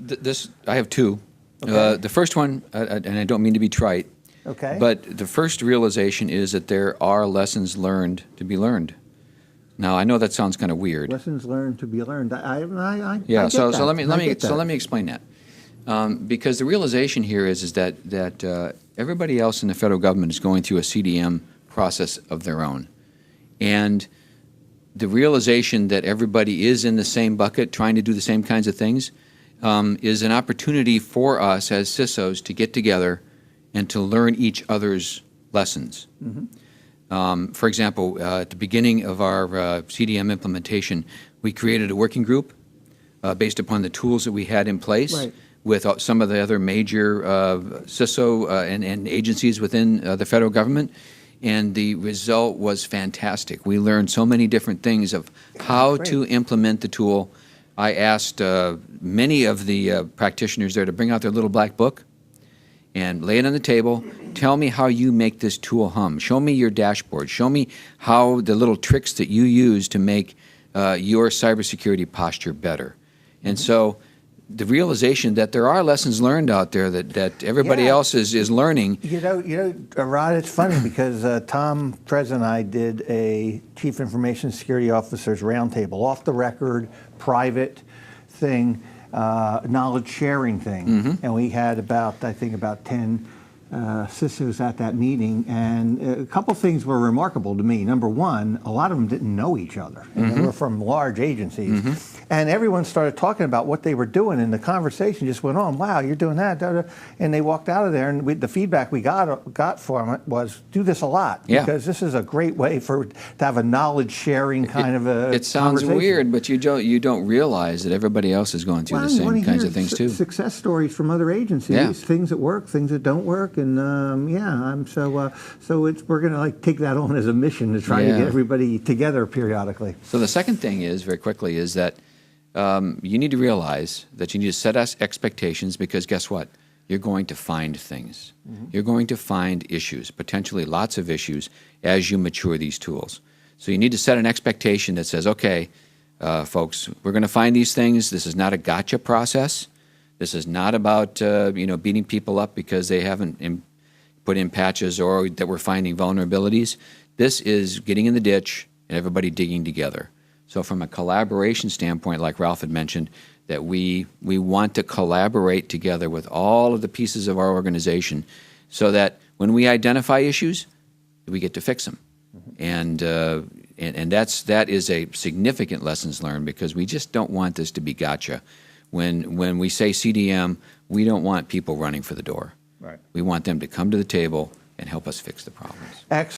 I have two. Okay. The first one, and I don't mean to be trite, Okay. but the first realization is that there are lessons learned to be learned. Now, I know that sounds kind of weird. Lessons learned to be learned. I Yeah. get So that. let me I get that. explain that. Because the realization here is that everybody else in the federal government is going through a CDM process of their own, and the realization that everybody is in the same bucket, trying to do the same kinds of things, is an opportunity for us as CISOs to get together and to learn each other's lessons. For example, at the beginning of our CDM implementation, we created a working group based upon the tools that we had in place Right. with some of the other major CISO and agencies within the federal government. And the result was fantastic. We learned so many different things of how to implement the tool. I asked many of the practitioners there to bring out their little black book and lay it on the table. Tell me how you make this tool hum. Show me your dashboard. Show me how the little tricks that you use to make your cybersecurity posture better. And so the realization that there are lessons learned out there that everybody else is learning. Rod, it's funny because Tom Prez and I did a Chief Information Security Officers Roundtable, off the record, private thing, knowledge sharing thing. And we had about 10 CISOs at that meeting, and a couple things were remarkable to me. Number one, a lot of them didn't know each other, and they were from large agencies. And everyone started talking about what they were doing, and the conversation just went on. Wow, you're doing that, and they walked out of there, and the feedback we got from it was, do this a lot, because this is a great way to have a knowledge sharing kind of a. It sounds weird, but you don't realize that everybody else is going through the same kinds of things too. Success stories from other agencies, things that work, things that don't work, and we're going to take that on as a mission to try to get everybody together periodically. So the second thing is, very quickly, is that you need to realize that you need to set us expectations, because guess what? You're going to find things. You're going to find issues, potentially lots of issues, as you mature these tools. So you need to set an expectation that says, okay, folks, we're going to find these things. This is not a gotcha process. This is not about beating people up because they haven't put in patches or that we're finding vulnerabilities. This is getting in the ditch and everybody digging together. So from a collaboration standpoint, like Ralph had mentioned, that we want to collaborate together with all of the pieces of our organization so that when we identify issues, we get to fix them. And that is a significant lessons learned, because we just don't want this to be gotcha. When we say CDM, we don't want people running for the door. Right. We want them to come to the table and help us fix the problems. Excellent.